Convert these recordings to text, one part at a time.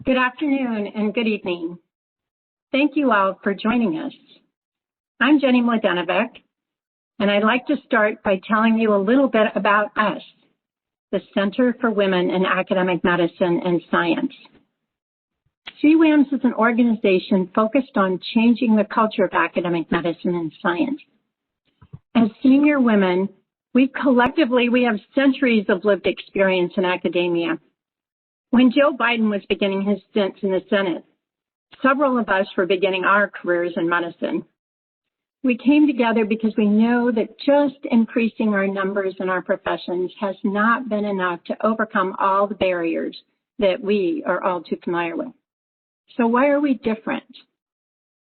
Good afternoon and good evening. Thank you all for joining us. I'm Jenny Mladenovic, and I'd like to start by telling you a little bit about us, the Center for Women in Academic Medicine and Science. CWAMS is an organization focused on changing the culture of academic medicine and science. As senior women, we have centuries of lived experience in academia. When Joe Biden was beginning his stint in the Senate, several of us were beginning our careers in medicine. We came together because we know that just increasing our numbers in our professions has not been enough to overcome all the barriers that we are all too familiar with. So why are we different?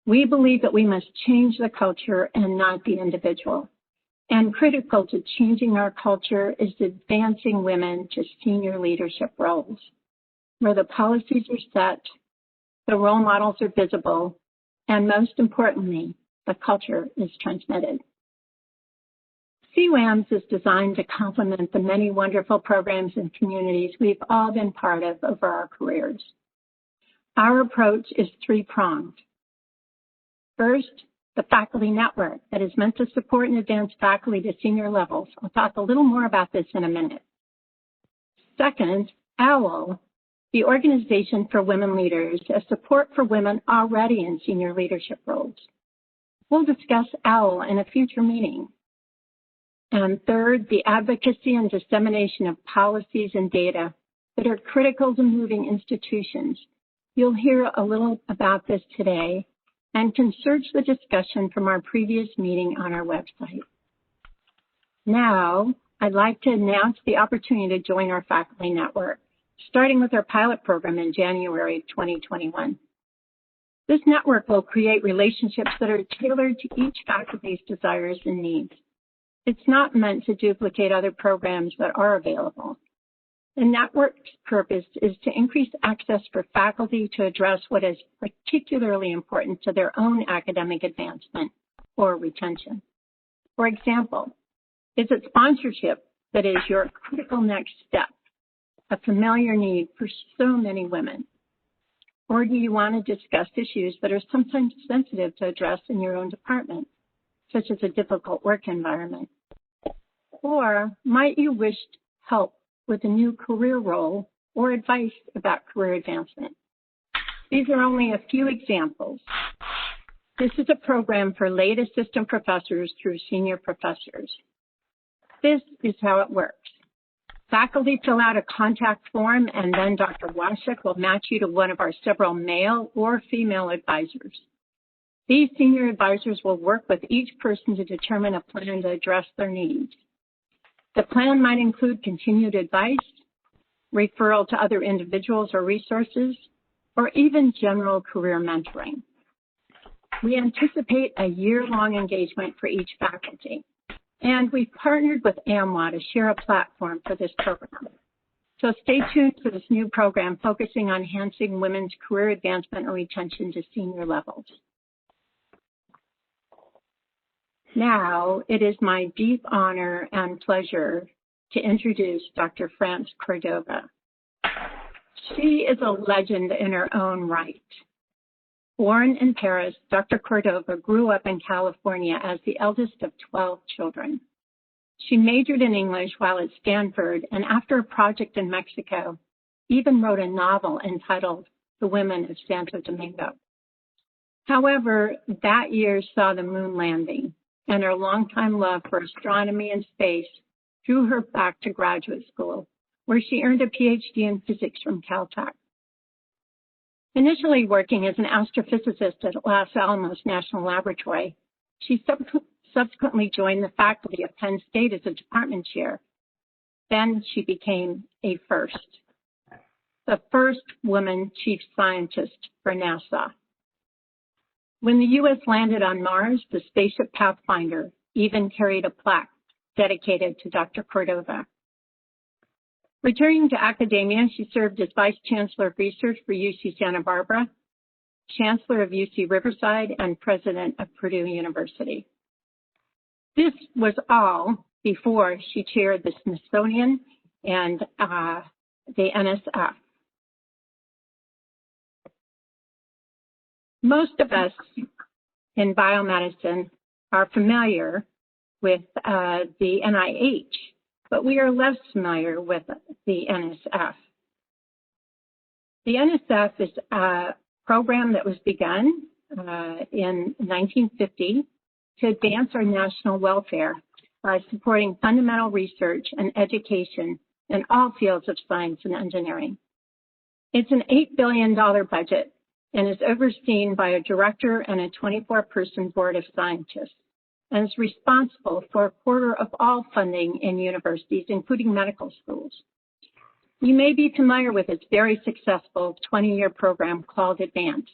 We believe that we must change the culture and not the individual. And critical to changing our culture is advancing women to senior leadership roles, where the policies are set, the role models are visible, and most importantly, the culture is transmitted. CWAMS is designed to complement the many wonderful programs and communities we've all been part of over our careers. Our approach is three-pronged. First, the faculty network that is meant to support and advance faculty to senior levels. I'll talk a little more about this in a minute. Second, OWL, the Organization for Women Leaders, a support for women already in senior leadership roles. We'll discuss OWL in a future meeting. And third, the advocacy and dissemination of policies and data that are critical to moving institutions. You'll hear a little about this today and can search the discussion from our previous meeting on our website. Now, I'd like to announce the opportunity to join our faculty network, starting with our pilot program in January of 2021. This network will create relationships that are tailored to each faculty's desires and needs. It's not meant to duplicate other programs that are available. The network's purpose is to increase access for faculty to address what is particularly important to their own academic advancement or retention. For example, is it sponsorship that is your critical next step, a familiar need for so many women? Or do you want to discuss issues that are sometimes sensitive to address in your own department, such as a difficult work environment? Or might you wish help with a new career role or advice about career advancement? These are only a few examples. This is a program for late assistant professors through senior professors. This is how it works. Faculty fill out a contact form, and then Dr. Washek will match you to one of our several male or female advisors. These senior advisors will work with each person to determine a plan to address their needs. The plan might include continued advice, referral to other individuals or resources, or even general career mentoring. We anticipate a year-long engagement for each faculty. And we've partnered with AMWA to share a platform for this program. So stay tuned for this new program focusing on enhancing women's career advancement and retention to senior levels. Now, it is my deep honor and pleasure to introduce Dr. France Cordova. She is a legend in her own right. Born in Paris, Dr. Cordova grew up in California as the eldest of 12 children. She majored in English while at Stanford, and after a project in Mexico, even wrote a novel entitled The Women of Santo Domingo. However, that year saw the moon landing, and her longtime love for astronomy and space drew her back to graduate school, where she earned a Ph.D. in physics from Caltech. Initially working as an astrophysicist at Los Alamos National Laboratory, she subsequently joined the faculty of Penn State as a department chair. Then she became the first woman chief scientist for NASA. When the U.S. landed on Mars, the spaceship Pathfinder even carried a plaque dedicated to Dr. Cordova. Returning to academia, she served as Vice Chancellor of Research for UC Santa Barbara, Chancellor of UC Riverside, and President of Purdue University. This was all before she chaired the Smithsonian and the NSF. Most of us in biomedicine are familiar with the NIH, but we are less familiar with the NSF. The NSF is a program that was begun in 1950 to advance our national welfare by supporting fundamental research and education in all fields of science and engineering. It's an $8 billion budget and is overseen by a director and a 24-person board of scientists, and is responsible for a quarter of all funding in universities, including medical schools. You may be familiar with its very successful 20-year program called Advance,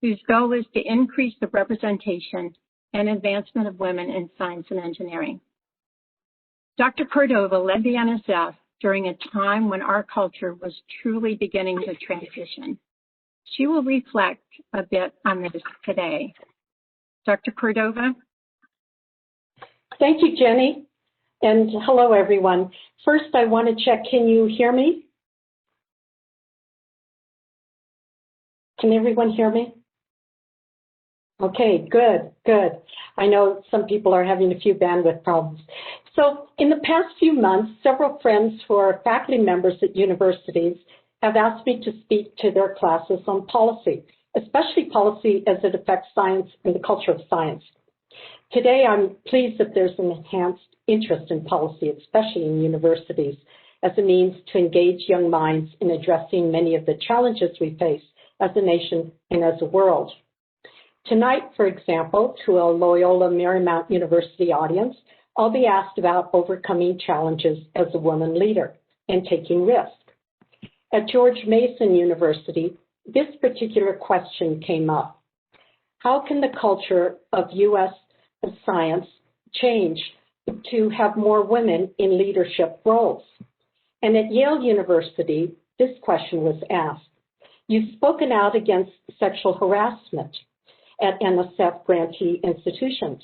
whose goal is to increase the representation and advancement of women in science and engineering. Dr. Cordova led the NSF during a time when our culture was truly beginning to transition. She will reflect a bit on this today. Dr. Cordova? Thank you, Jenny, and hello, everyone. First, I want to check, can you hear me? Can everyone hear me? Okay, good. I know some people are having a few bandwidth problems. So in the past few months, several friends who are faculty members at universities have asked me to speak to their classes on policy, especially policy as it affects science and the culture of science. Today, I'm pleased that there's an enhanced interest in policy, especially in universities, as a means to engage young minds in addressing many of the challenges we face as a nation and as a world. Tonight, for example, to a Loyola Marymount University audience, I'll be asked about overcoming challenges as a woman leader and taking risks. At George Mason University, this particular question came up. How can the culture of U.S. science change to have more women in leadership roles? And at Yale University, this question was asked. You've spoken out against sexual harassment at NSF grantee institutions.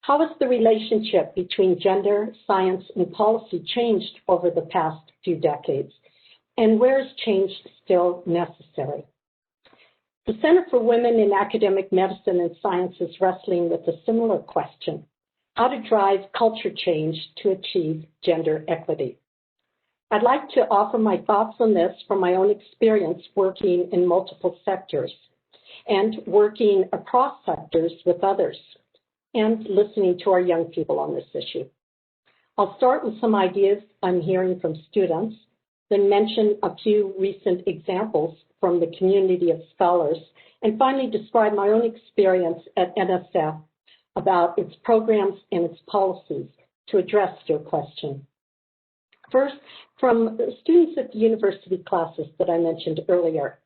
How has the relationship between gender, science, and policy changed over the past few decades? And where is change still necessary? The Center for Women in Academic Medicine and Science is wrestling with a similar question, how to drive culture change to achieve gender equity. I'd like to offer my thoughts on this from my own experience working in multiple sectors and working across sectors with others and listening to our young people on this issue. I'll start with some ideas I'm hearing from students, then mention a few recent examples from the community of scholars, and finally describe my own experience at NSF about its programs and its policies to address your question. First, from students at the university classes that I mentioned earlier.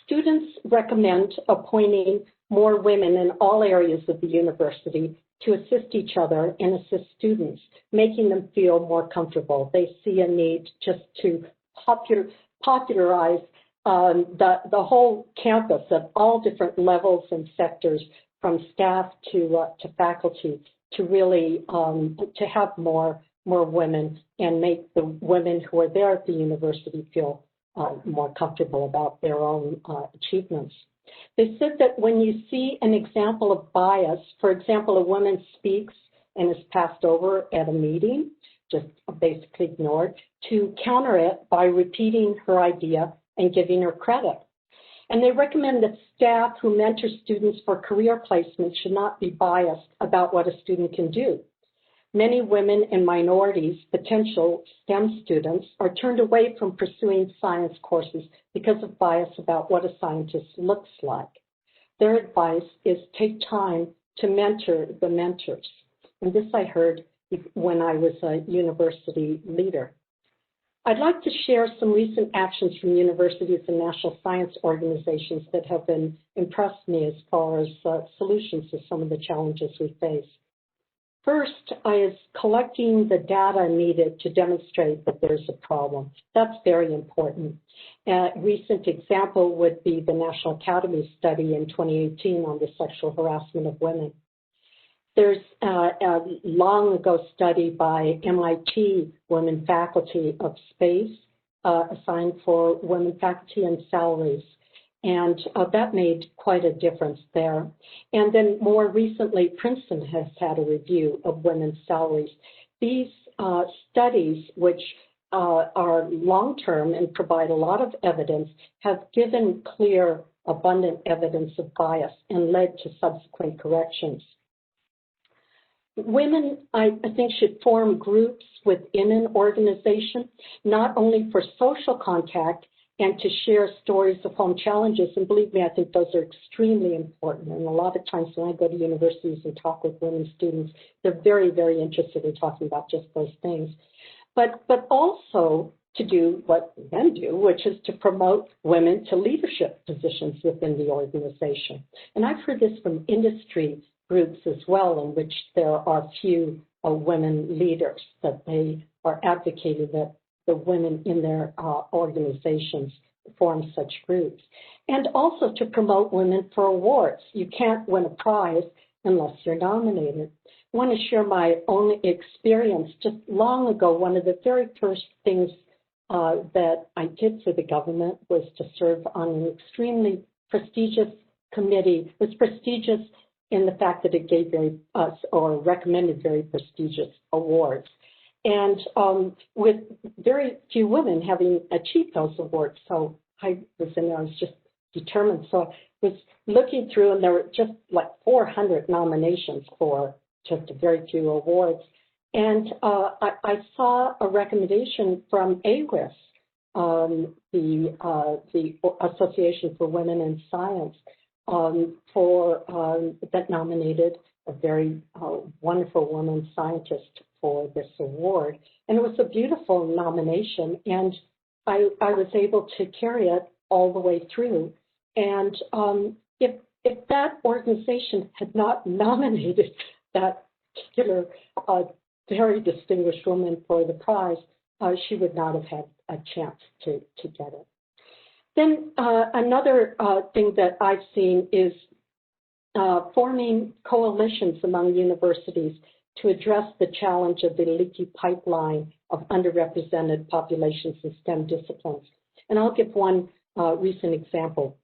Students recommend appointing more women in all areas of the university to assist each other and assist students, making them feel more comfortable. They see a need just to popularize the whole campus at all different levels and sectors, from staff to faculty, to really to have more women and make the women who are there at the university feel more comfortable about their own achievements. They said that when you see an example of bias, for example, a woman speaks and is passed over at a meeting, just basically ignored, to counter it by repeating her idea and giving her credit. And they recommend that staff who mentor students for career placement should not be biased about what a student can do. Many women and minorities, potential STEM students, are turned away from pursuing science courses because of bias about what a scientist looks like. Their advice is take time to mentor the mentors. And this I heard when I was a university leader. I'd like to share some recent actions from universities and national science organizations that have impressed me as far as solutions to some of the challenges we face. First, I is collecting the data needed to demonstrate that there's a problem. That's very important. A recent example would be the National Academy study in 2018 on the sexual harassment of women. There's a long ago study by MIT women faculty of space assigned for women faculty and salaries. And that made quite a difference there. And then more recently, Princeton has had a review of women's salaries. These studies, which are long-term and provide a lot of evidence, have given clear, abundant evidence of bias and led to subsequent corrections. Women, I think, should form groups within an organization, not only for social contact and to share stories of home challenges. And believe me, I think those are extremely important. And a lot of times when I go to universities and talk with women students, they're very, very interested in talking about just those things. But also to do what men do, which is to promote women to leadership positions within the organization. And I've heard this from industry groups as well, in which there are few women leaders, that they are advocating that the women in their organizations form such groups. And also to promote women for awards. You can't win a prize unless you're nominated. I want to share my own experience. Just long ago, one of the very first things that I did for the government was to serve on an extremely prestigious committee. It was prestigious in the fact that it gave recommended very prestigious awards. And with very few women having achieved those awards. So I was in there, I was just determined. So I was looking through, and there were just like 400 nominations for just a very few awards. And I saw a recommendation from AWIS, the Association for Women in Science, that nominated a very wonderful woman scientist for this award. And it was a beautiful nomination, and I was able to carry it all the way through. And if that organization had not nominated that particular very distinguished woman for the prize, she would not have had a chance to get it. Then another thing that I've seen is forming coalitions among universities to address the challenge of the leaky pipeline of underrepresented populations in STEM disciplines. And I'll give one recent example.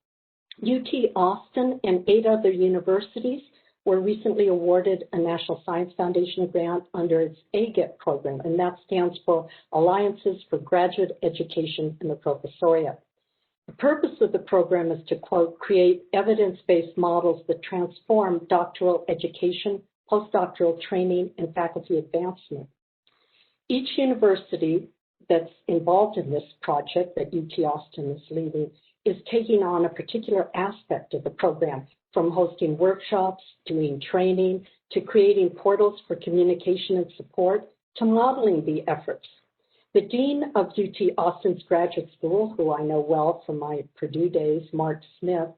UT Austin and 8 other universities were recently awarded a National Science Foundation grant under its AGET program, and that stands for Alliances for Graduate Education in the Professoriate. The purpose of the program is to, quote, create evidence-based models that transform doctoral education, postdoctoral training, and faculty advancement. Each university that's involved in this project that UT Austin is leading is taking on a particular aspect of the program, from hosting workshops, doing training, to creating portals for communication and support, to modeling the efforts. The dean of UT Austin's graduate school, who I know well from my Purdue days, Mark Smith,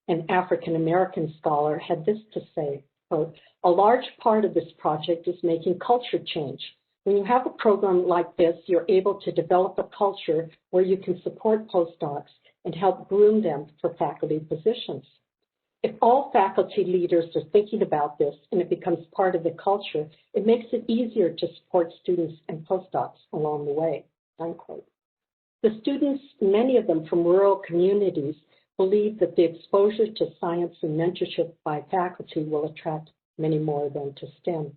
an African-American scholar, had this to say, quote, a large part of this project is making culture change. When you have a program like this, you're able to develop a culture where you can support postdocs and help groom them for faculty positions. If all faculty leaders are thinking about this and it becomes part of the culture, it makes it easier to support students and postdocs along the way, unquote. The students, many of them from rural communities, believe that the exposure to science and mentorship by faculty will attract many more than to STEM.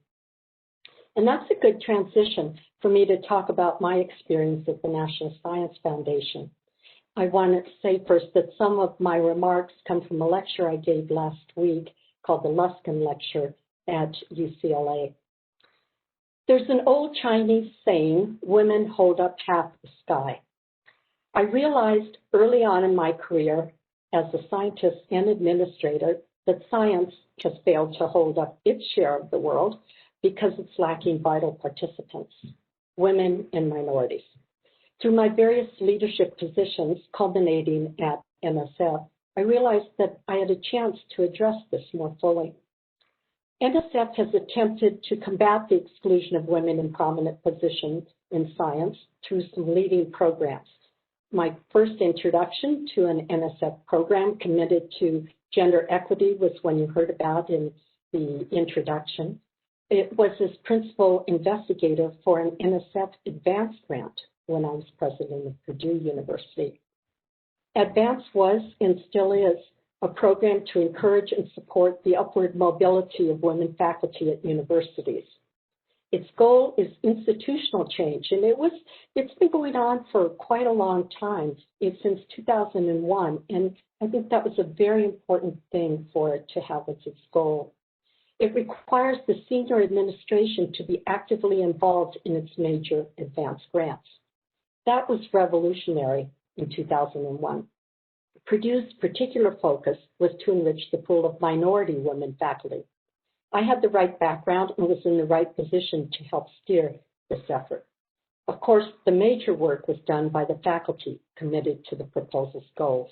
And that's a good transition for me to talk about my experience at the National Science Foundation. I want to say first that some of my remarks come from a lecture I gave last week called the Luskin Lecture at UCLA. There's an old Chinese saying, women hold up half the sky. I realized early on in my career as a scientist and administrator that science has failed to hold up its share of the world because it's lacking vital participants, women and minorities. Through my various leadership positions culminating at NSF, I realized that I had a chance to address this more fully. NSF has attempted to combat the exclusion of women in prominent positions in science through some leading programs. My first introduction to an NSF program committed to gender equity was one you heard about in the introduction. It was as principal investigator for an NSF advanced grant when I was president of Purdue University. Advance was and still is a program to encourage and support the upward mobility of women faculty at universities. Its goal is institutional change, and it's been going on for quite a long time. It's since 2001, and I think that was a very important thing for it to have as its goal. It requires the senior administration to be actively involved in its major advance grants. That was revolutionary in 2001. Purdue's particular focus was to enrich the pool of minority women faculty. I had the right background and was in the right position to help steer this effort. Of course, the major work was done by the faculty committed to the proposal's goals.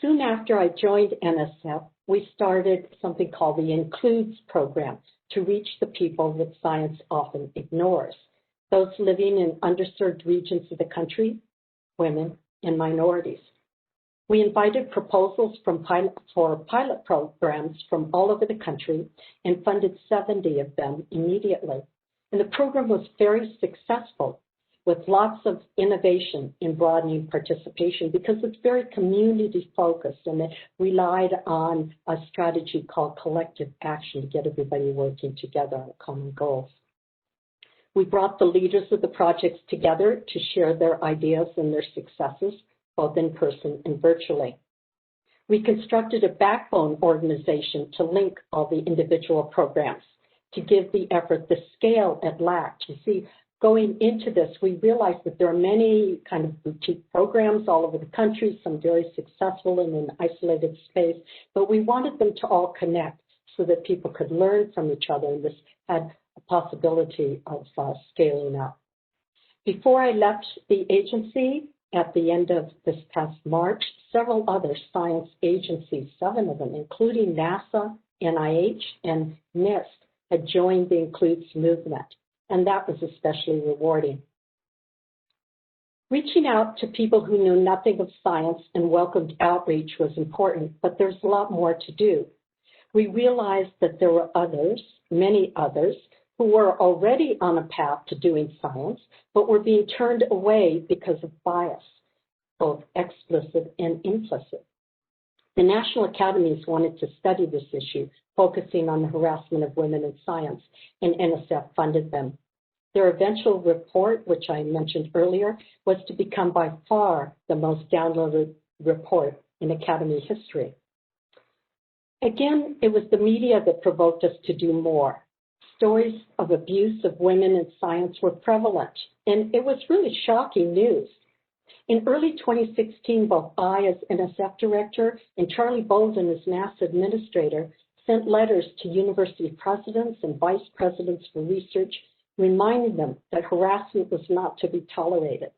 Soon after I joined NSF, we started something called the Includes program to reach the people that science often ignores, those living in underserved regions of the country, women, and minorities. We invited proposals for pilot programs from all over the country and funded 70 of them immediately. And the program was very successful with lots of innovation in broadening participation because it's very community focused and it relied on a strategy called collective action to get everybody working together on common goals. We brought the leaders of the projects together to share their ideas and their successes, both in person and virtually. We constructed a backbone organization to link all the individual programs to give the effort the scale it lacked. You see, going into this, we realized that there are many kind of boutique programs all over the country, some very successful in an isolated space, but we wanted them to all connect so that people could learn from each other, and this had a possibility of scaling up. Before I left the agency, at the end of this past March, several other science agencies, 7 of them, including NASA, NIH, and NIST, had joined the Includes movement, and that was especially rewarding. Reaching out to people who knew nothing of science and welcomed outreach was important, but there's a lot more to do. We realized that there were others, many others, who were already on a path to doing science, but were being turned away because of bias, both explicit and implicit. The national academies wanted to study this issue, focusing on the harassment of women in science, and NSF funded them. Their eventual report, which I mentioned earlier, was to become by far the most downloaded report in Academy history. Again, it was the media that provoked us to do more. Stories of abuse of women in science were prevalent, and it was really shocking news. In early 2016, both I, as NSF director, and Charlie Bolden, as NASA administrator, sent letters to university presidents and vice presidents for research, reminding them that harassment was not to be tolerated,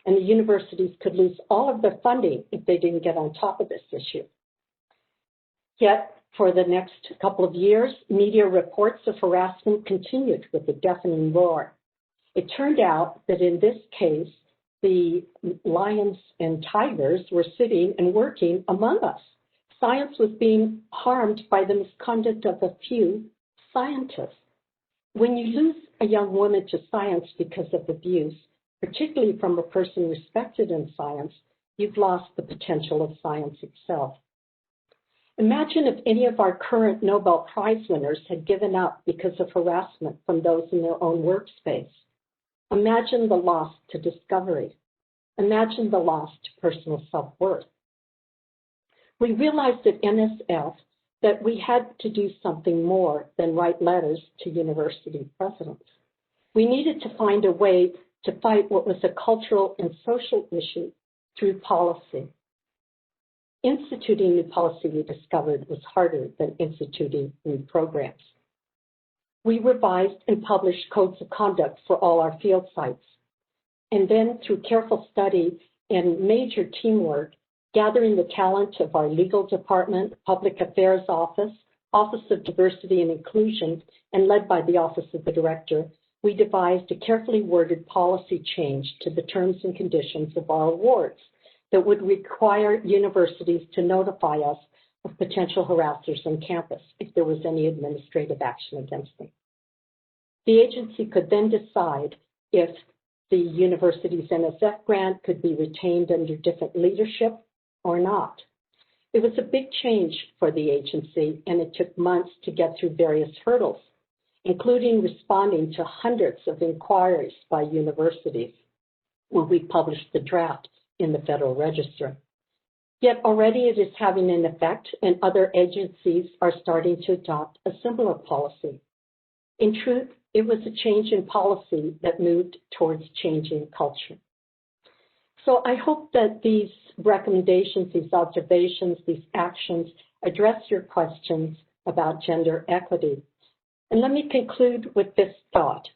and the universities could lose all of their funding if they didn't get on top of this issue. Yet, for the next couple of years, media reports of harassment continued with a deafening roar. It turned out that in this case, the lions and tigers were sitting and working among us. Science was being harmed by the misconduct of a few scientists. When you lose a young woman to science because of abuse, particularly from a person respected in science, you've lost the potential of science itself. Imagine if any of our current Nobel Prize winners had given up because of harassment from those in their own workspace. Imagine the loss to discovery. Imagine the loss to personal self-worth. We realized at NSF that we had to do something more than write letters to university presidents. We needed to find a way to fight what was a cultural and social issue through policy. Instituting new policy, we discovered, was harder than instituting new programs. We revised and published codes of conduct for all our field sites. And then, through careful study and major teamwork, gathering the talent of our legal department, public affairs office, Office of Diversity and Inclusion, and led by the Office of the Director, we devised a carefully worded policy change to the terms and conditions of our awards that would require universities to notify us of potential harassers on campus if there was any administrative action against them. The agency could then decide if the university's NSF grant could be retained under different leadership or not. It was a big change for the agency, and it took months to get through various hurdles, including responding to hundreds of inquiries by universities when we published the draft in the Federal Register. Yet already it is having an effect, and other agencies are starting to adopt a similar policy. In truth, it was a change in policy that moved towards changing culture. So I hope that these recommendations, these observations, these actions address your questions about gender equity. And let me conclude with this thought.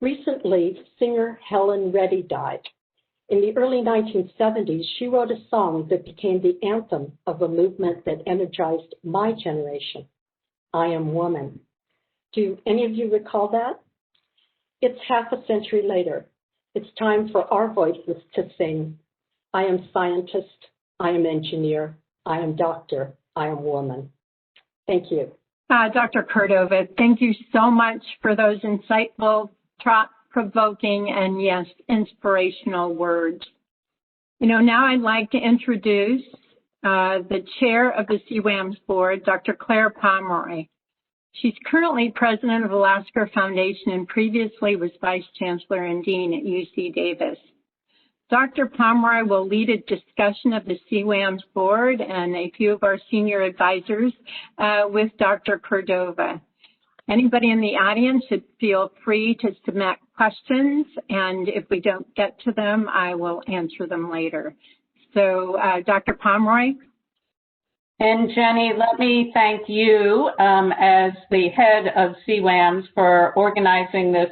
Recently, singer Helen Reddy died. In the early 1970s, she wrote a song that became the anthem of a movement that energized my generation, I Am Woman. Do any of you recall that? It's half a century later. It's time for our voices to sing, I am scientist, I am engineer, I am doctor, I am woman. Thank you. Dr. Cordova, thank you so much for those insightful, thought-provoking, and yes, inspirational words. You know, now I'd like to introduce the chair of the CWAMS board, Dr. Claire Pomeroy. She's currently president of the Lasker Foundation and previously was vice chancellor and dean at UC Davis. Dr. Pomeroy will lead a discussion of the CWAMS board and a few of our senior advisors with Dr. Cordova. Anybody in the audience should feel free to submit questions, and if we don't get to them, I will answer them later. So, Dr. Pomeroy. And Jenny, let me thank you as the head of CWAMS for organizing this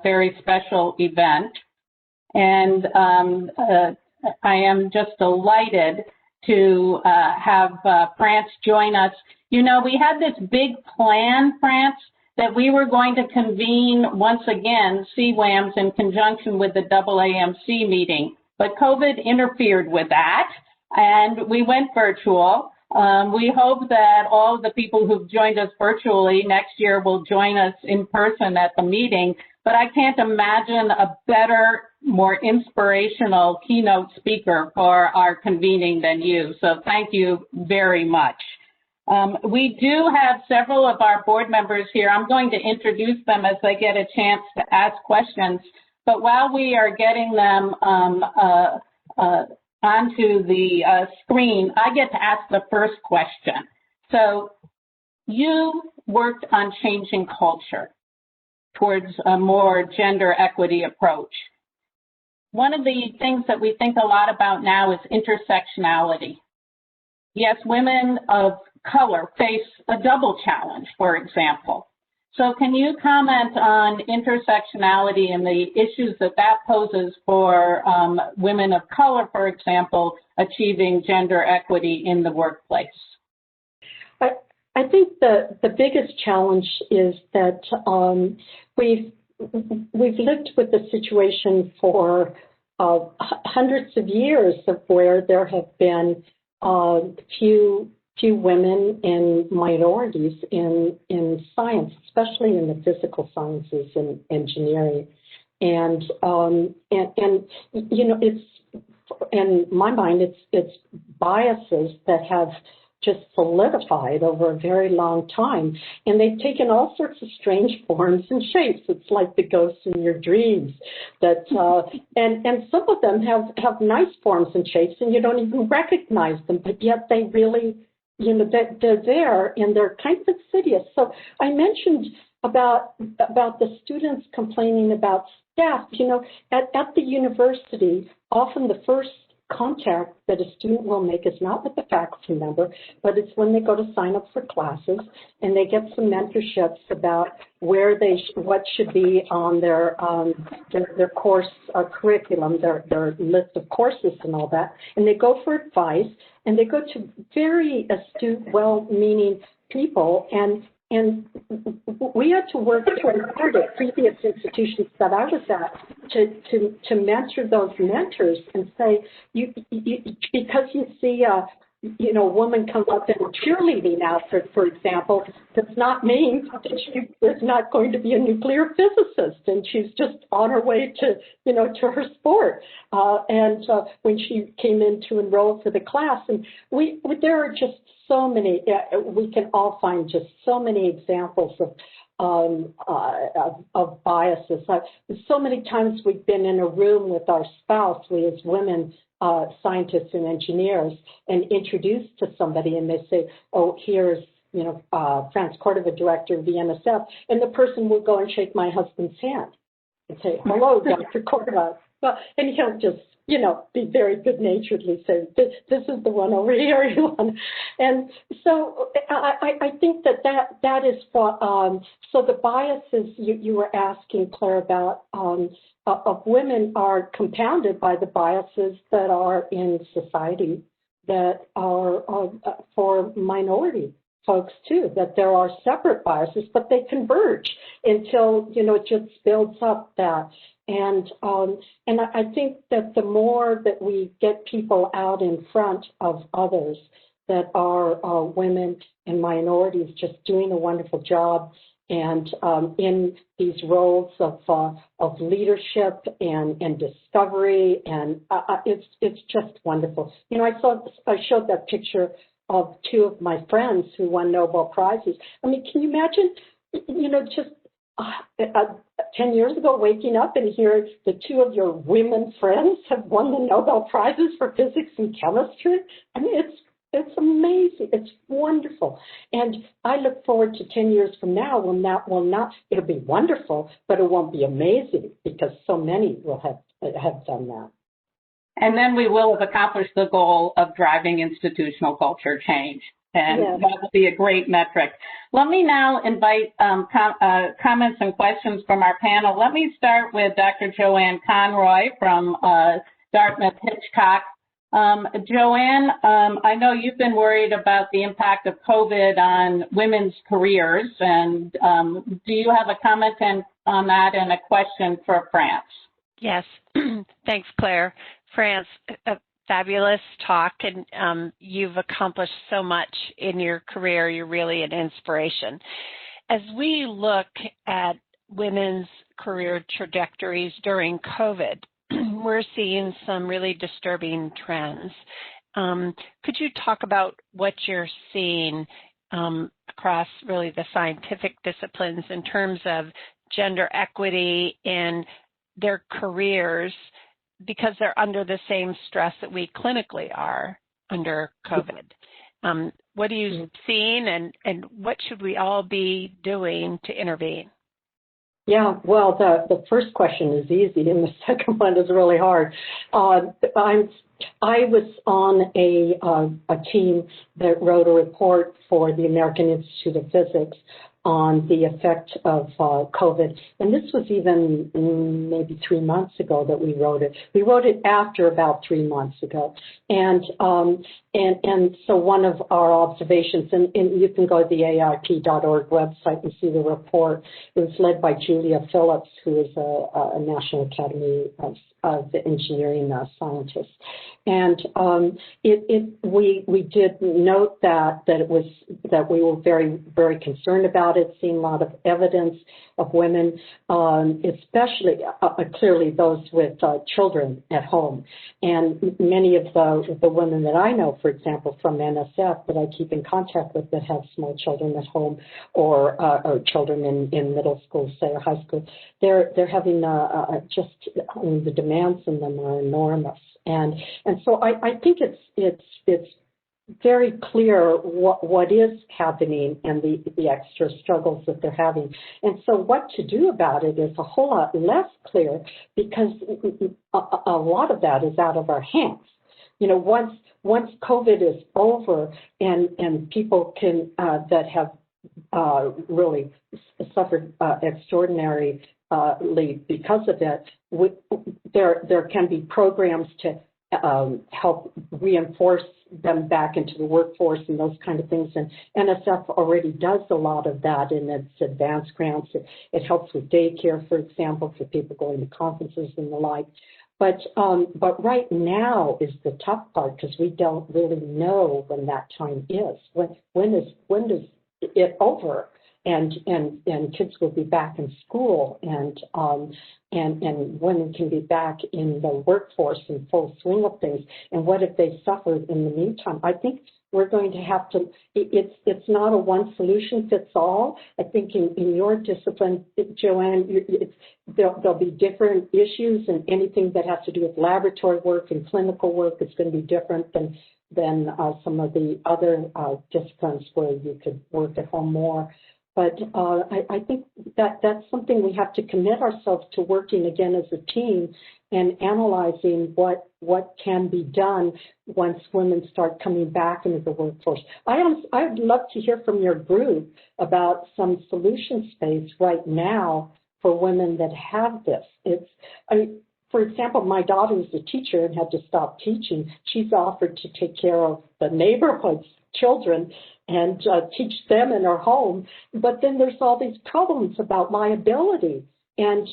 very special event. And I am just delighted to have France join us. You know, we had this big plan, France, that we were going to convene once again CWAMS in conjunction with the AAMC meeting, but COVID interfered with that, and we went virtual. We hope that all of the people who've joined us virtually next year will join us in person at the meeting, but I can't imagine a better, more inspirational keynote speaker for our convening than you, so thank you very much. We do have several of our board members here. I'm going to introduce them as they get a chance to ask questions, but while we are getting them onto the screen, I get to ask the first question. So you worked on changing culture towards a more gender equity approach. One of the things that we think a lot about now is intersectionality. Yes, women of color face a double challenge, for example. So can you comment on intersectionality and the issues that that poses for women of color, for example, achieving gender equity in the workplace? I think the biggest challenge is that we've lived with the situation for hundreds of years of where there have been few women and minorities in science, especially in the physical sciences and engineering. And you know, it's, in my mind, it's biases that have just solidified over a very long time. And they've taken all sorts of strange forms and shapes. It's like the ghosts in your dreams. That and some of them have nice forms and shapes, and you don't even recognize them, but yet they really, you know, they're there, and they're kind of insidious. So I mentioned about the students complaining about staff. You know, at the university, often the first contact that a student will make is not with the faculty member, but it's when they go to sign up for classes and they get some mentorships about where what should be on their course curriculum, their list of courses and all that, and they go for advice, and they go to very astute, well-meaning people, and we had to work very hard at previous institutions that I was at to mentor those mentors and say, because you see you know, a woman comes up in a cheerleading outfit, for example, does not mean that she is not going to be a nuclear physicist, and she's just on her way to, you know, to her sport. When she came in to enroll for the class, and there are just so many, we can all find just so many examples of biases. So many times we've been in a room with our spouse, we as women, scientists and engineers, and introduced to somebody, and they say, oh, here's, you know, Franz Cordova, director of the NSF, and the person will go and shake my husband's hand and say, hello, Dr. Cordova. Well, and he'll just, you know, be very good-naturedly say, this is the one over here. And so I think that is what, so the biases you were asking, Claire, about of women are compounded by the biases that are in society that are for minority folks too, that there are separate biases, but they converge until, you know, it just builds up that. And I think that the more that we get people out in front of others that are women and minorities just doing a wonderful job, and in these roles of leadership and discovery, and it's just wonderful. You know, I showed that picture of two of my friends who won Nobel Prizes. I mean, can you imagine, you know, just 10 years ago waking up and hear the two of your women friends have won the Nobel Prizes for physics and chemistry? I mean, it's amazing. It's wonderful. And I look forward to 10 years from now when that will not, it'll be wonderful, but it won't be amazing because so many will have done that. And then we will have accomplished the goal of driving institutional culture change. And yes, that will be a great metric. Let me now invite comments and questions from our panel. Let me start with Dr. Joanne Conroy from Dartmouth-Hitchcock. Joanne, I know you've been worried about the impact of COVID on women's careers, and do you have a comment on that and a question for France? Yes, thanks, Claire. France, a fabulous talk, and you've accomplished so much in your career. You're really an inspiration. As we look at women's career trajectories during COVID, we're seeing some really disturbing trends. Could you talk about what you're seeing across really the scientific disciplines in terms of gender equity in their careers, because they're under the same stress that we clinically are under COVID? What are you seeing, and what should we all be doing to intervene? Yeah, well, the first question is easy, and the second one is really hard. I was on a team that wrote a report for the American Institute of Physics on the effect of COVID, and this was even maybe 3 months ago that we wrote it. We wrote it after about 3 months ago, and so one of our observations, and you can go to the AIP.org website and see the report. It was led by Julia Phillips, who is a National Academy of Engineering scientist, and we did note that we were very, very concerned about it, seeing a lot of evidence of women, especially clearly those with children at home. And many of the women that I know, for example, from NSF that I keep in contact with that have small children at home, or children in middle school, say, or high school, they're having the demands on them are enormous. And so I think it's very clear what is happening and the extra struggles that they're having. And so what to do about it is a whole lot less clear, because a lot of that is out of our hands. You know, once COVID is over and people can that have really suffered extraordinarily because of it, there can be programs to help reinforce them back into the workforce and those kind of things. And NSF already does a lot of that in its advanced grants. It helps with daycare, for example, for people going to conferences and the like. But right now is the tough part because we don't really know when that time is. When does it over? And kids will be back in school, and women can be back in the workforce in full swing of things. And what if they suffered in the meantime? I think we're going to have to. It's not a one solution fits all. I think in your discipline, Joanne, there'll be different issues, and anything that has to do with laboratory work and clinical work is going to be different than some of the other disciplines where you could work at home more. But I think that's something we have to commit ourselves to, working again as a team and analyzing what can be done once women start coming back into the workforce. I'd love to hear from your group about some solution space right now for women that have this. For example, my daughter is a teacher and had to stop teaching. She's offered to take care of the neighborhood's children and teach them in her home. But then there's all these problems about liability and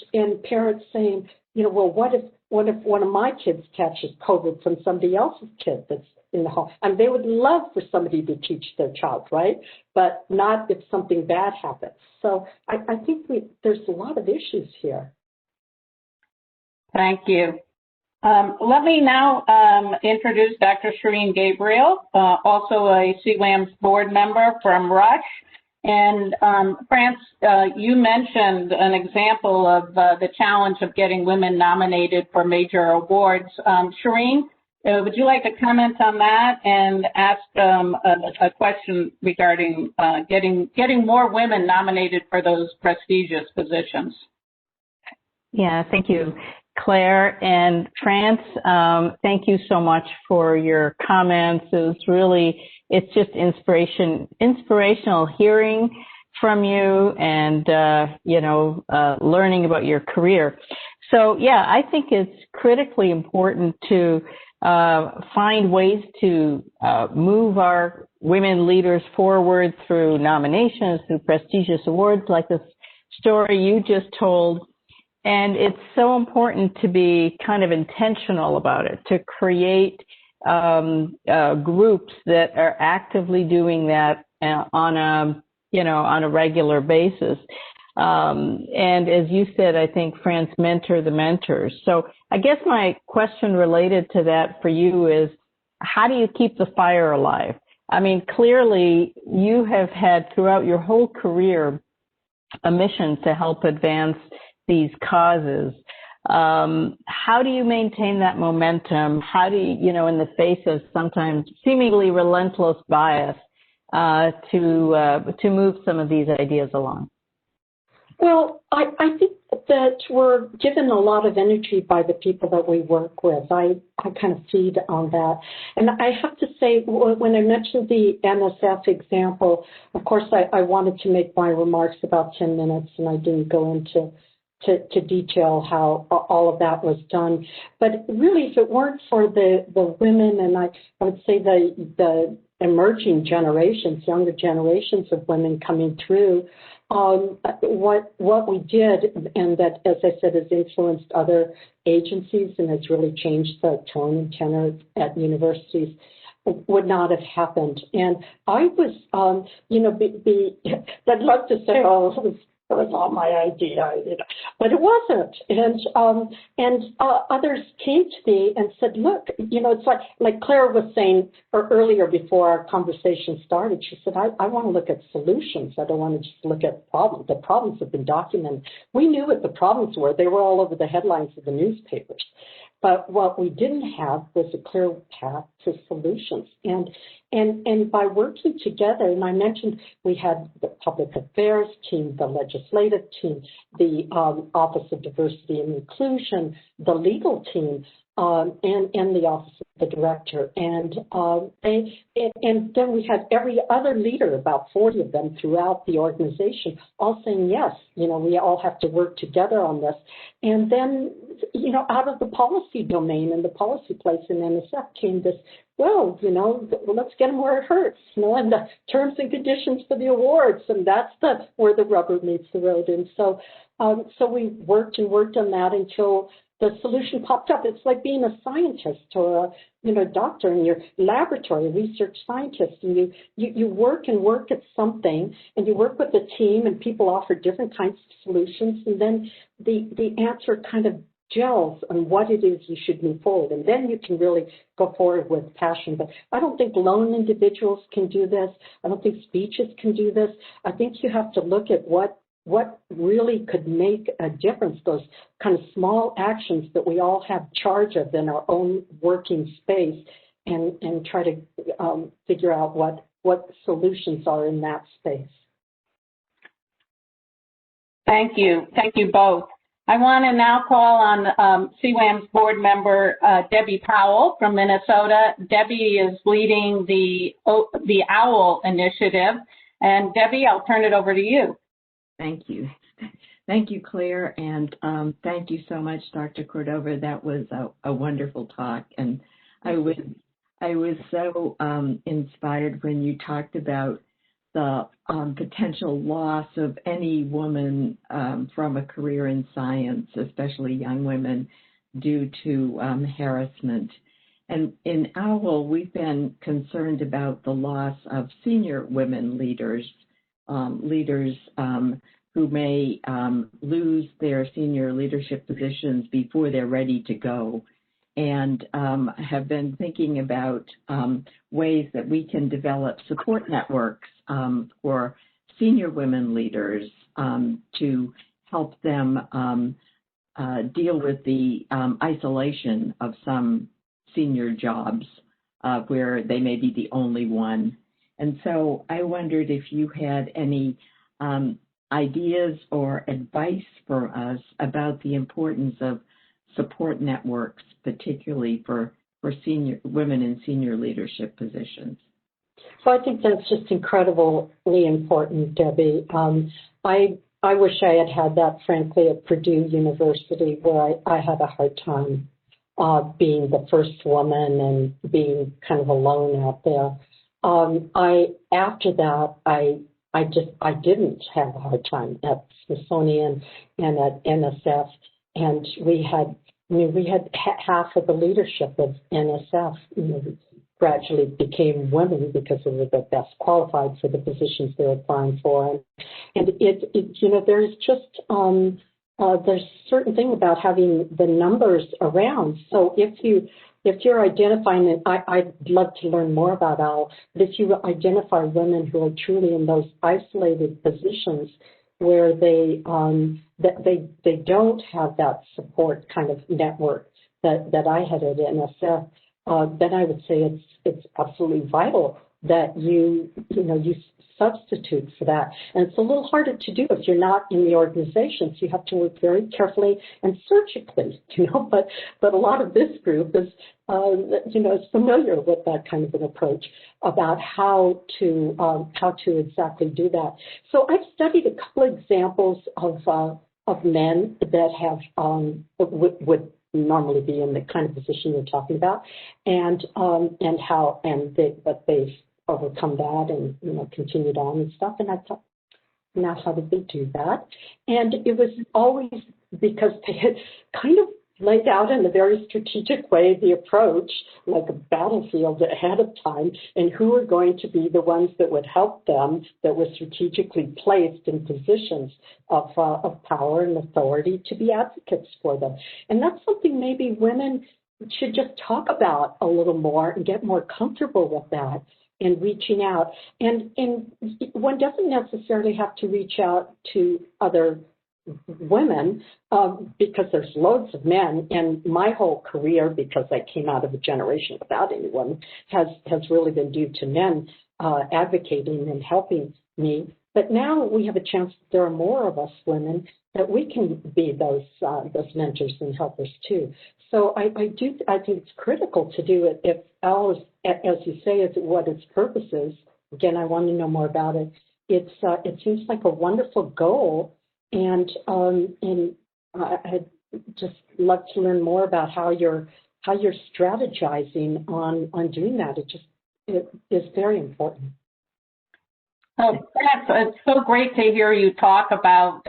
parents saying, well, what if one of my kids catches COVID from somebody else's kid that's in the home? And they would love for somebody to teach their child, right? But not if something bad happens. So I think there's a lot of issues here. Thank you. Let me now introduce Dr. Sherine Gabriel, also a CWAMS board member from Rush. And France, you mentioned an example of the challenge of getting women nominated for major awards. Sherine, would you like to comment on that and ask a question regarding getting more women nominated for those prestigious positions? Yeah, thank you, Claire. And France, thank you so much for your comments. It's just inspirational hearing from you and, learning about your career. So, yeah, I think it's critically important to find ways to move our women leaders forward through nominations, through prestigious awards like this story you just told. And it's so important to be kind of intentional about it, to create groups that are actively doing that on a regular basis. And as you said, I think, France, mentor the mentors. So I guess my question related to that for you is, how do you keep the fire alive? I mean, clearly you have had throughout your whole career a mission to help advance these causes. How do you maintain that momentum? How do you, in the face of sometimes seemingly relentless bias, to move some of these ideas along? Well, I think that we're given a lot of energy by the people that we work with. I kind of feed on that. And I have to say, when I mentioned the NSF example, of course, I wanted to make my remarks about 10 minutes, and I didn't go into detail how all of that was done. But really, if it weren't for the women, and I would say the emerging generations, younger generations of women coming through, what we did, and that, as I said, has influenced other agencies and has really changed the tone and tenor at universities, would not have happened. And I was, I'd love to say, it was all my idea, but it wasn't. And others came to me and said, look, it's like Claire was saying earlier before our conversation started. She said, I want to look at solutions. I don't want to just look at problems. The problems have been documented. We knew what the problems were. They were all over the headlines of the newspapers. But what we didn't have was a clear path to solutions. And by working together, and I mentioned we had the public affairs team, the legislative team, the Office of Diversity and Inclusion, the legal team, and the Office of the Director. And then we had every other leader, about 40 of them throughout the organization, all saying, yes, we all have to work together on this. And then, out of the policy domain and the policy place in NSF came this, let's get them where it hurts, and the terms and conditions for the awards, and that's where the rubber meets the road. And so we worked on that until the solution popped up. It's like being a scientist or a doctor in your laboratory, a research scientist, and you work at something, and you work with a team, and people offer different kinds of solutions, and then the answer kind of gels on what it is you should move forward, and then you can really go forward with passion. But I don't think lone individuals can do this. I don't think speeches can do this. I think you have to look at what really could make a difference, those kind of small actions that we all have charge of in our own working space, and try to figure out what solutions are in that space. Thank you. Thank you both. I want to now call on CWAM's board member, Debbie Powell from Minnesota. Debbie is leading the OWL initiative. And Debbie, I'll turn it over to you. Thank you. Thank you, Claire, and thank you so much, Dr. Cordova. That was a wonderful talk, and I was so inspired when you talked about the potential loss of any woman from a career in science, especially young women, due to harassment. And in OWL, we've been concerned about the loss of senior women leaders, who may lose their senior leadership positions before they're ready to go, and have been thinking about ways that we can develop support networks for senior women leaders to help them deal with the isolation of some senior jobs where they may be the only one. And so I wondered if you had any ideas or advice for us about the importance of support networks, particularly for senior women in senior leadership positions. So I think that's just incredibly important, Debbie. I wish I had that, frankly, at Purdue University, where I had a hard time being the first woman and being kind of alone out there. After that, I didn't have a hard time at Smithsonian and at NSF, and we had half of the leadership of NSF, gradually became women because they were the best qualified for the positions they were applying for, and there's just there's a certain thing about having the numbers around. So if you're identifying, and I'd love to learn more about OWL, but if you identify women who are truly in those isolated positions where they don't have that support kind of network that I had at NSF, then I would say it's absolutely vital that you substitute for that. And it's a little harder to do if you're not in the organization, so you have to work very carefully and surgically, but a lot of this group is is familiar with that kind of an approach about how to exactly do that. So I've studied a couple examples of men that have would normally be in the kind of position you're talking about, but they've overcome that and continued on and stuff. And I thought, now how did they do that? And it was always because they had kind of laid out in a very strategic way the approach, like a battlefield ahead of time, and who were going to be the ones that would help them, that were strategically placed in positions of power and authority to be advocates for them. And that's something maybe women should just talk about a little more and get more comfortable with that and reaching out. And one doesn't necessarily have to reach out to other women because there's loads of men, and my whole career, because I came out of a generation without anyone, has really been due to men advocating and helping me. But now we have a chance that there are more of us women that we can be those mentors and helpers too. So I think it's critical to do it if ours, as you say, is what its purpose is. Again, I want to know more about it. It seems like a wonderful goal. And I'd just love to learn more about how you're strategizing on doing that. It is very important. Oh, it's so great to hear you talk about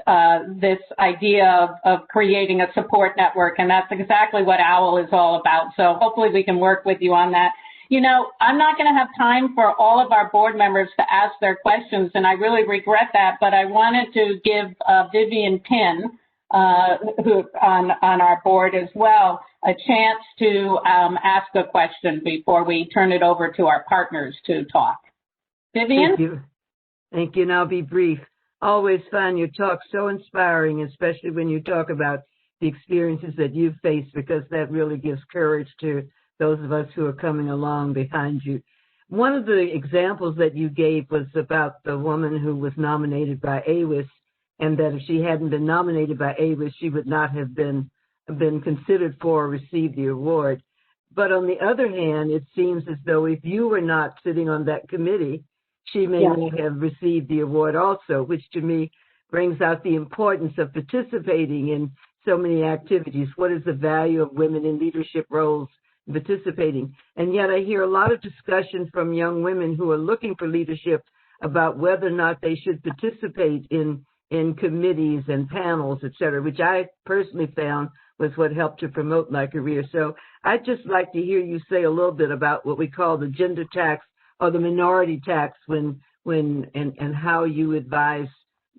this idea of creating a support network, and that's exactly what OWL is all about. So hopefully we can work with you on that. You know, I'm not going to have time for all of our board members to ask their questions, and I really regret that, but I wanted to give Vivian Pinn, who on our board as well, a chance to ask a question before we turn it over to our partners to talk. Vivian? Thank you. Thank you, and I'll be brief. Always find your talk so inspiring, especially when you talk about the experiences that you've faced, because that really gives courage to those of us who are coming along behind you. One of the examples that you gave was about the woman who was nominated by AWIS, and that if she hadn't been nominated by AWIS, she would not have been considered for or received the award. But on the other hand, it seems as though if you were not sitting on that committee, she may not have received the award also, which to me brings out the importance of participating in so many activities. What is the value of women in leadership roles, participating? And yet I hear a lot of discussion from young women who are looking for leadership about whether or not they should participate in committees and panels, et cetera, which I personally found was what helped to promote my career. So I'd just like to hear you say a little bit about what we call the gender tax or the minority tax and how you advise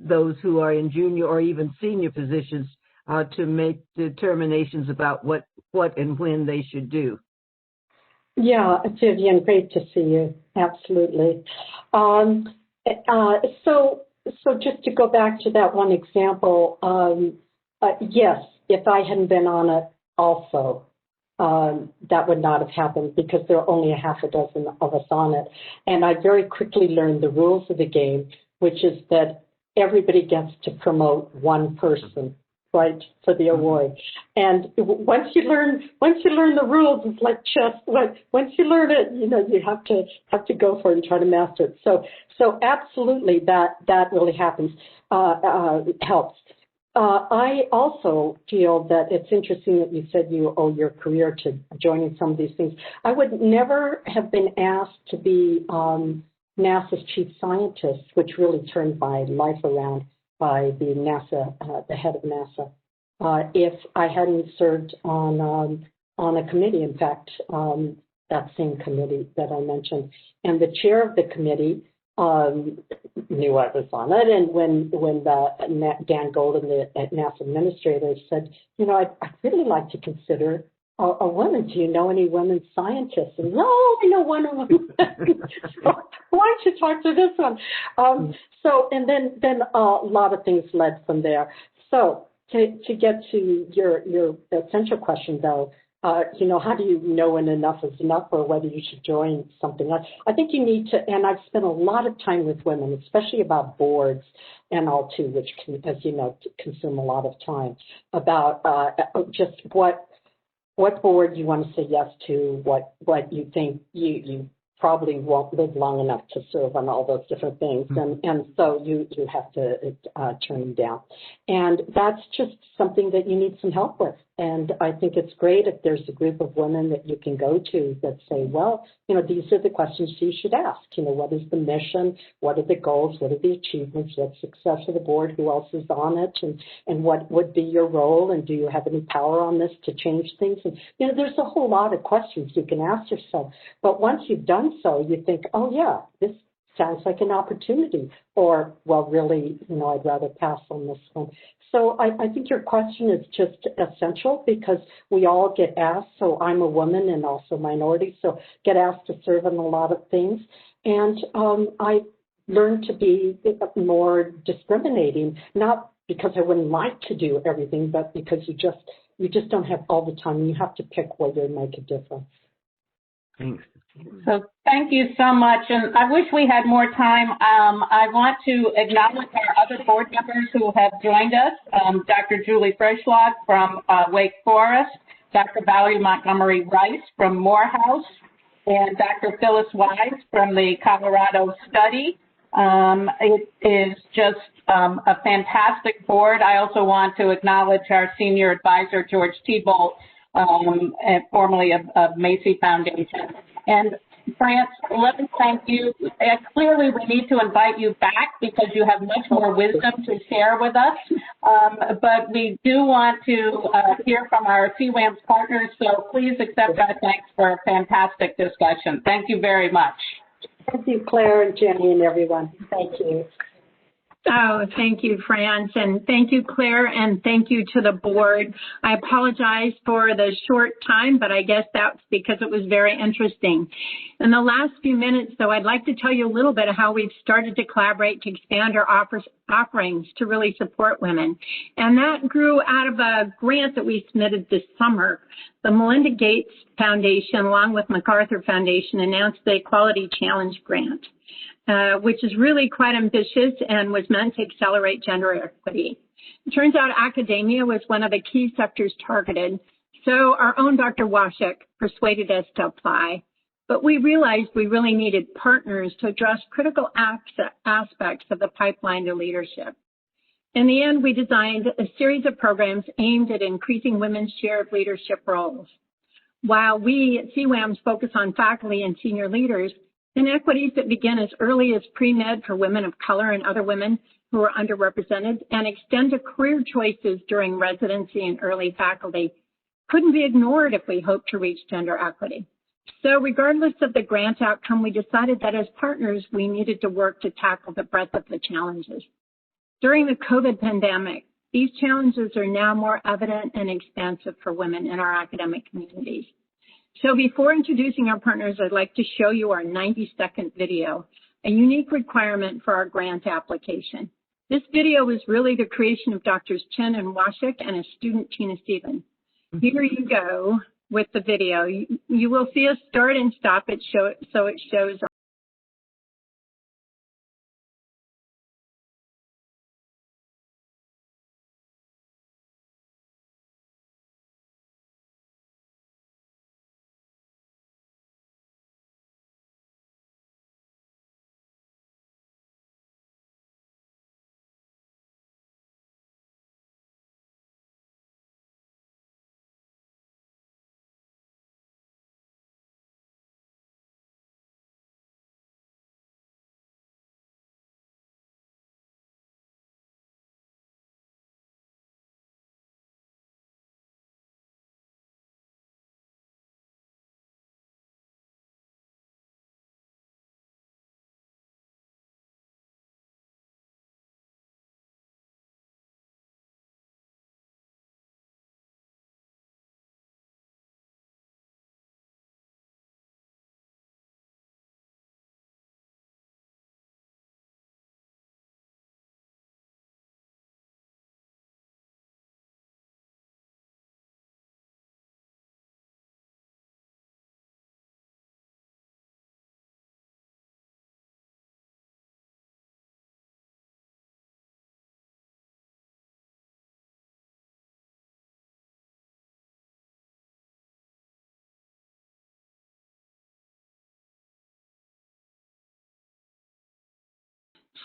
those who are in junior or even senior positions to make determinations about what and when they should do. Yeah, Vivian, great to see you. Absolutely. So just to go back to that one example, yes, if I hadn't been on it also, that would not have happened because there are only a half a dozen of us on it. And I very quickly learned the rules of the game, which is that everybody gets to promote one person, right, for the award. And once you learn the rules, it's like chess. Once you learn it, you know, you have to go for it and try to master it. So absolutely, that really happens, helps. I also feel that it's interesting that you said you owe your career to joining some of these things. I would never have been asked to be NASA's chief scientist, which really turned my life around by being NASA, the head of NASA, if I hadn't served on a committee. In fact, that same committee that I mentioned, and the chair of the committee knew I was on it. And when Dan Golden, the NASA administrator, said, you know, I'd really like to consider a woman. Do you know any women scientists? And no, I know one woman. So why don't you talk to this one? And then a lot of things led from there. So to get to your essential question, though, you know, how do you know when enough is enough or whether you should join something? I think you need to, and I've spent a lot of time with women, especially about boards and all too, which can, as you know, consume a lot of time, about just what board you want to say yes to, what you think you probably won't live long enough to serve on all those different things. And so you have to turn them down. And that's just something that you need some help with. And I think it's great if there's a group of women that you can go to that say, well, you know, these are the questions you should ask. You know, what is the mission? What are the goals? What are the achievements? What's success of the board? Who else is on it? And what would be your role? And do you have any power on this to change things? And, you know, there's a whole lot of questions you can ask yourself. But once you've done so, you think, oh, yeah, this sounds like an opportunity. Or, well, really, you know, I'd rather pass on this one. So I think your question is just essential because we all get asked. So I'm a woman and also minority, so get asked to serve in a lot of things. And I learned to be more discriminating, not because I wouldn't like to do everything, but because you just don't have all the time. You have to pick where you make a difference. Thanks. So thank you so much, and I wish we had more time. I want to acknowledge our other board members who have joined us, Dr. Julie Frischlot from Wake Forest, Dr. Valerie Montgomery Rice from Morehouse, and Dr. Phyllis Wise from the Colorado Study. It is just a fantastic board. I also want to acknowledge our senior advisor, George Thibault, formerly of Macy Foundation. And France, let me thank you. Clearly, we need to invite you back because you have much more wisdom to share with us. But we do want to hear from our CWAMS partners, so please accept our thanks for a fantastic discussion. Thank you very much. Thank you, Claire and Jenny and everyone. Thank you. Oh, thank you, France, and thank you, Claire, and thank you to the board. I apologize for the short time, but I guess that's because it was very interesting. In the last few minutes, though, I'd like to tell you a little bit of how we've started to collaborate to expand our offerings to really support women. And that grew out of a grant that we submitted this summer. The Melinda Gates Foundation, along with MacArthur Foundation, announced the Equality Challenge Grant. Which is really quite ambitious and was meant to accelerate gender equity. It turns out academia was one of the key sectors targeted, so our own Dr. Washik persuaded us to apply. But we realized we really needed partners to address critical aspects of the pipeline to leadership. In the end, we designed a series of programs aimed at increasing women's share of leadership roles. While we at CWAMS focus on faculty and senior leaders, inequities that begin as early as pre-med for women of color and other women who are underrepresented and extend to career choices during residency and early faculty couldn't be ignored if we hope to reach gender equity. So regardless of the grant outcome, we decided that as partners, we needed to work to tackle the breadth of the challenges. During the COVID pandemic, these challenges are now more evident and expansive for women in our academic communities. So before introducing our partners, I'd like to show you our 90-second video, a unique requirement for our grant application. This video was really the creation of Drs. Chen and Washik and a student, Tina Stevens. Here you go with the video. You will see us start and stop it so it shows.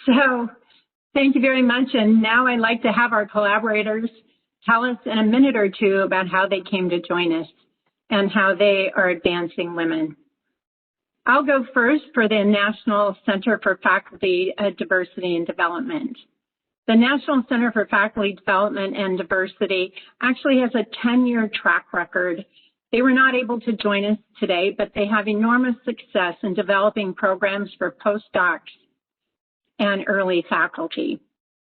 So thank you very much. And now I'd like to have our collaborators tell us in a minute or two about how they came to join us and how they are advancing women. I'll go first for the National Center for Faculty Diversity and Development. The National Center for Faculty Development and Diversity actually has a 10-year track record. They were not able to join us today, but they have enormous success in developing programs for postdocs and early faculty.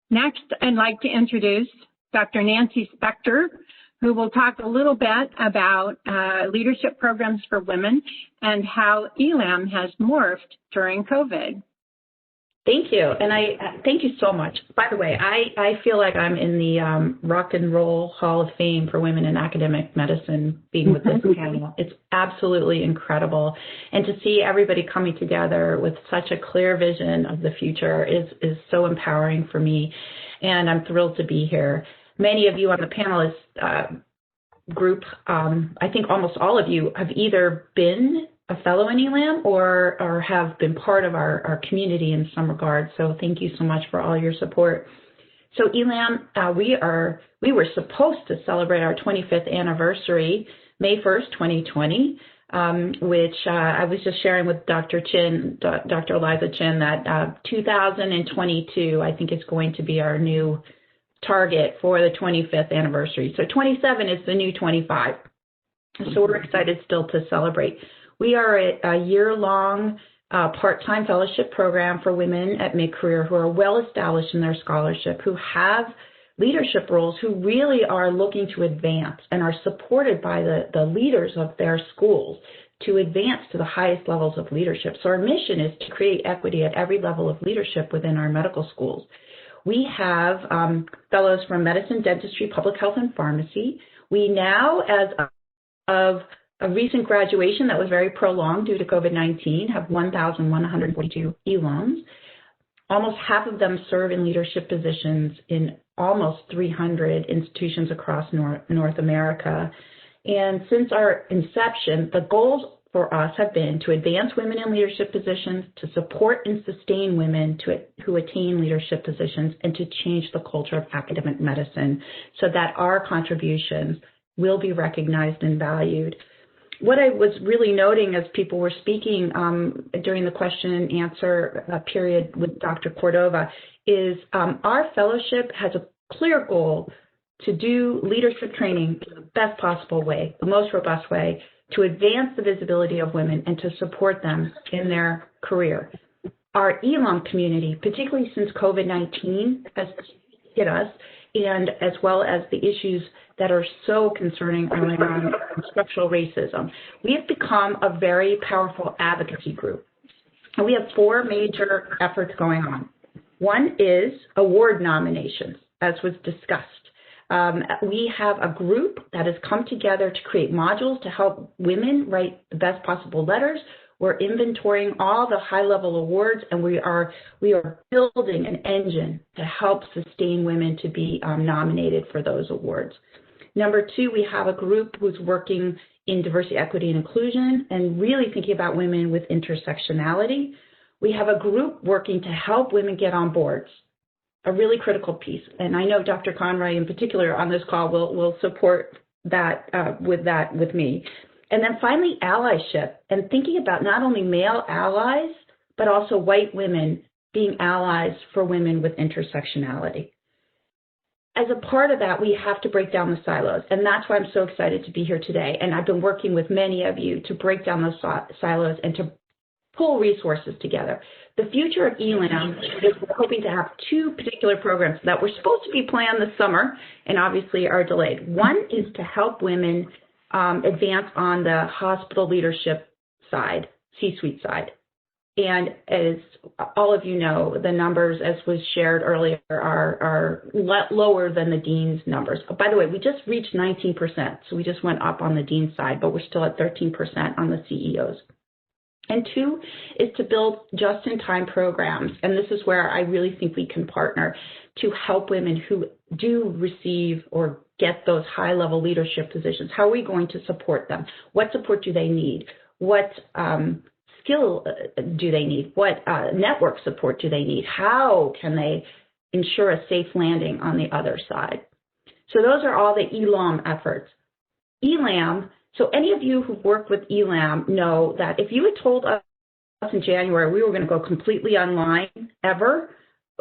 Next, I'd like to introduce Dr. Nancy Spector, who will talk a little bit about leadership programs for women and how ELAM has morphed during COVID. Thank you, and I thank you so much. By the way, I feel like I'm in the Rock and Roll Hall of Fame for women in academic medicine being with this panel. It's absolutely incredible, and to see everybody coming together with such a clear vision of the future is so empowering for me, and I'm thrilled to be here. Many of you on the panelist group, I think almost all of you have either been a fellow in ELAM or have been part of our community in some regard. So thank you so much for all your support. So ELAM, we were supposed to celebrate our 25th anniversary May 1st, 2020. which I was just sharing with Dr. Chin, Dr. Eliza Chin, that 2022, I think, is going to be our new target for the 25th anniversary. So 27 is the new 25. So we're excited still to celebrate. We are a year-long part-time fellowship program for women at mid-career who are well-established in their scholarship, who have leadership roles, who really are looking to advance and are supported by the leaders of their schools to advance to the highest levels of leadership. So our mission is to create equity at every level of leadership within our medical schools. We have fellows from medicine, dentistry, public health, and pharmacy. We now, as of a recent graduation that was very prolonged due to COVID-19, have 1,142 ELOMs. Almost half of them serve in leadership positions in almost 300 institutions across North America. And since our inception, the goals for us have been to advance women in leadership positions, to support and sustain women who attain leadership positions, and to change the culture of academic medicine so that our contributions will be recognized and valued. What I was really noting as people were speaking during the question and answer period with Dr. Cordova is our fellowship has a clear goal to do leadership training in the best possible way, the most robust way, to advance the visibility of women and to support them in their career. Our ELOM community, particularly since COVID-19 has hit us, and as well as the issues that are so concerning around structural racism, we have become a very powerful advocacy group. And we have 4 major efforts going on. One is award nominations, as was discussed. We have a group that has come together to create modules to help women write the best possible letters. We're inventorying all the high-level awards, and we are building an engine to help sustain women to be nominated for those awards. Number 2, we have a group who's working in diversity, equity, and inclusion, and really thinking about women with intersectionality. We have a group working to help women get on boards, a really critical piece. And I know Dr. Conroy in particular on this call will support that with me. And then finally, allyship, and thinking about not only male allies, but also white women being allies for women with intersectionality. As a part of that, we have to break down the silos, and that's why I'm so excited to be here today. And I've been working with many of you to break down those silos and to pull resources together. The future of ELAM is we're hoping to have 2 particular programs that were supposed to be planned this summer and obviously are delayed. One is to help women advance on the hospital leadership side, C-suite side. And as all of you know, the numbers, as was shared earlier, are lower than the dean's numbers. By the way, we just reached 19%, so we just went up on the dean's side, but we're still at 13% on the CEOs. And 2 is to build just-in-time programs, and this is where I really think we can partner to help women who do receive or get those high-level leadership positions. How are we going to support them? What support do they need? What skill do they need? What network support do they need? How can they ensure a safe landing on the other side? So those are all the ELAM efforts. ELAM, so any of you who've worked with ELAM know that if you had told us in January we were going to go completely online ever,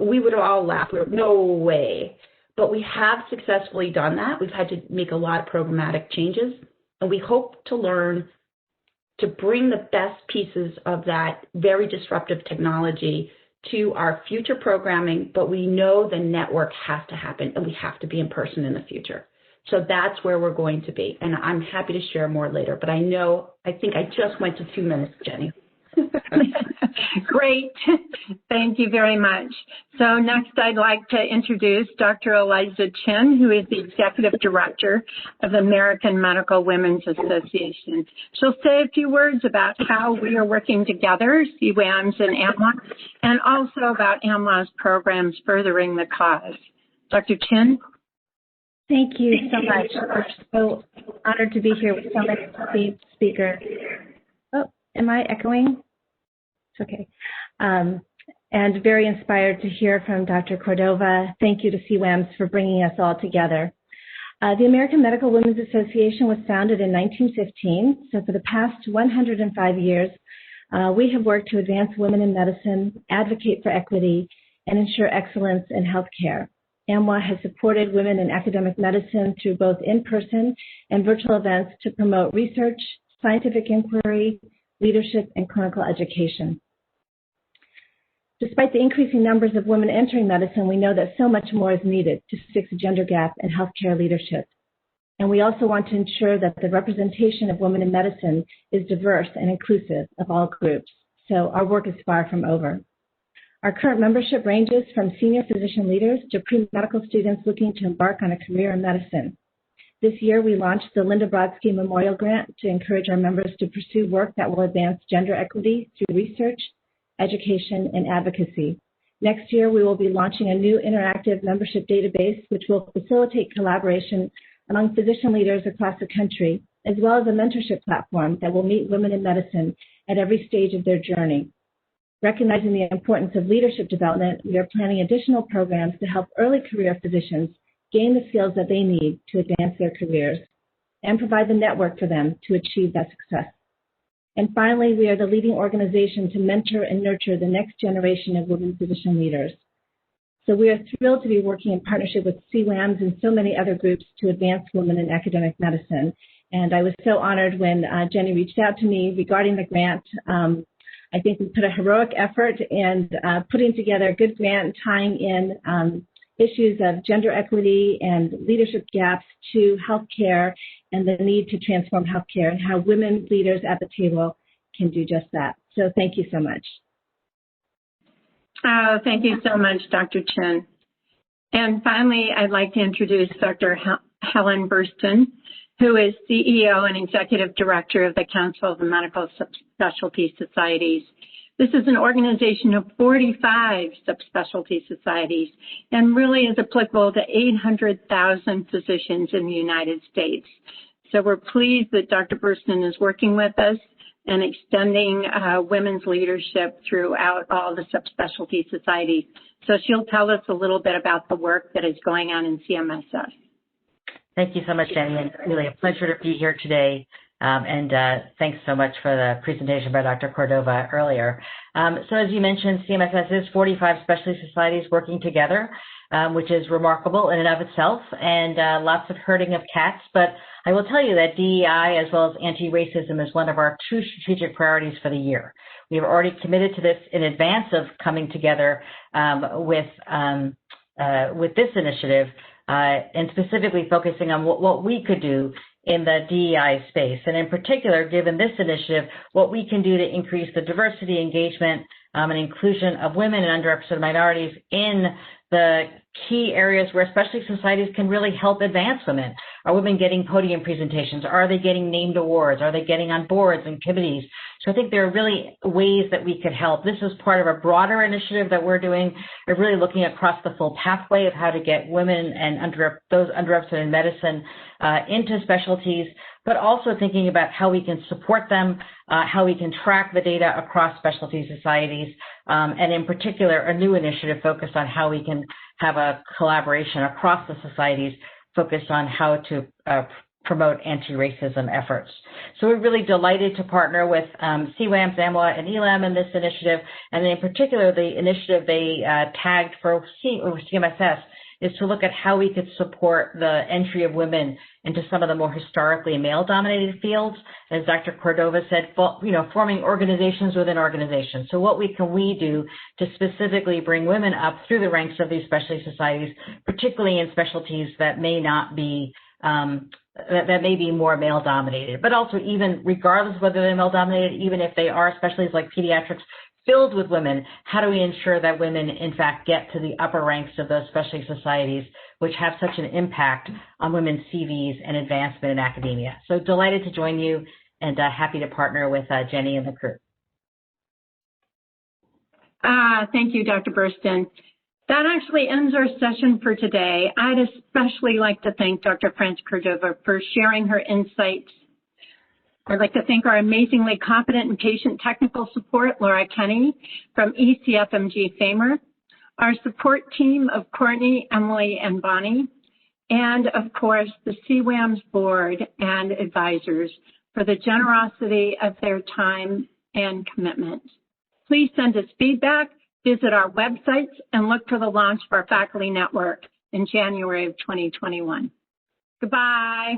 we would have all laughed. We were, no way. But we have successfully done that. We've had to make a lot of programmatic changes, and we hope to learn to bring the best pieces of that very disruptive technology to our future programming, but we know the network has to happen, and we have to be in person in the future. So that's where we're going to be, and I'm happy to share more later, but I think I just went to 2 minutes, Jenny. Great. Thank you very much. So next I'd like to introduce Dr. Eliza Chin, who is the Executive Director of the American Medical Women's Association. She'll say a few words about how we are working together, CWAMS and AMLA, and also about AMLA's programs furthering the cause. Dr. Chin? Thank you so much. We're so honored to be here with so many speakers. Oh, am I echoing? It's okay. And very inspired to hear from Dr. Cordova. Thank you to CWAMS for bringing us all together. The American Medical Women's Association was founded in 1915, so for the past 105 years, we have worked to advance women in medicine, advocate for equity, and ensure excellence in healthcare. AMWA has supported women in academic medicine through both in-person and virtual events to promote research, scientific inquiry, leadership, and clinical education. Despite the increasing numbers of women entering medicine, we know that so much more is needed to fix the gender gap in healthcare leadership. And we also want to ensure that the representation of women in medicine is diverse and inclusive of all groups. So our work is far from over. Our current membership ranges from senior physician leaders to pre-medical students looking to embark on a career in medicine. This year, we launched the Linda Brodsky Memorial Grant to encourage our members to pursue work that will advance gender equity through research, education, and advocacy. Next year, we will be launching a new interactive membership database, which will facilitate collaboration among physician leaders across the country, as well as a mentorship platform that will meet women in medicine at every stage of their journey. Recognizing the importance of leadership development, we are planning additional programs to help early career physicians gain the skills that they need to advance their careers and provide the network for them to achieve that success. And finally, we are the leading organization to mentor and nurture the next generation of women physician leaders. So we are thrilled to be working in partnership with CWAMS and so many other groups to advance women in academic medicine. And I was so honored when Jenny reached out to me regarding the grant. I think we put a heroic effort in putting together a good grant, tying in issues of gender equity and leadership gaps to healthcare and the need to transform healthcare and how women leaders at the table can do just that. So thank you so much. Oh, thank you so much, Dr. Chin. And finally, I'd like to introduce Dr. Helen Burston, who is CEO and Executive Director of the Council of the Medical Subspecialty Societies. This is an organization of 45 subspecialty societies and really is applicable to 800,000 physicians in the United States. So we're pleased that Dr. Burston is working with us and extending women's leadership throughout all the subspecialty societies. So she'll tell us a little bit about the work that is going on in CMSS. Thank you so much, Jenny, and really a pleasure to be here today. Thanks so much for the presentation by Dr. Cordova earlier. So as you mentioned, CMSS is 45 specialty societies working together, which is remarkable in and of itself, and lots of herding of cats. But I will tell you that DEI as well as anti-racism is one of our 2 strategic priorities for the year. We have already committed to this in advance of coming together with this initiative and specifically focusing on what we could do in the DEI space, and in particular, given this initiative, what we can do to increase the diversity, engagement, and inclusion of women and underrepresented minorities in the key areas where specialty societies can really help advance women. Are women getting podium presentations? Are they getting named awards? Are they getting on boards and committees? So I think there are really ways that we could help. This is part of a broader initiative that we're doing, of really looking across the full pathway of how to get women and those underrepresented in medicine into specialties, but also thinking about how we can support them, how we can track the data across specialty societies, and in particular, a new initiative focused on how we can have a collaboration across the societies focused on how to promote anti-racism efforts. So we're really delighted to partner with CWAMS, AMWA, and ELAM in this initiative, and in particular, the initiative they tagged for CMSS is to look at how we could support the entry of women into some of the more historically male-dominated fields. As Dr. Cordova said, forming organizations within organizations. So what can we do to specifically bring women up through the ranks of these specialty societies, particularly in specialties that may not be that may be more male-dominated, but also even regardless of whether they're male-dominated, even if they are specialties like pediatrics filled with women, how do we ensure that women, in fact, get to the upper ranks of those specialty societies, which have such an impact on women's CVs and advancement in academia? So delighted to join you and happy to partner with Jenny and the crew. Thank you, Dr. Burston. That actually ends our session for today. I'd especially like to thank Dr. France Cordova for sharing her insights. I'd like to thank our amazingly competent and patient technical support, Laura Kenny from ECFMG Famer, our support team of Courtney, Emily, and Bonnie, and of course the CWAMS board and advisors for the generosity of their time and commitment. Please send us feedback, visit our websites, and look for the launch of our faculty network in January of 2021. Goodbye.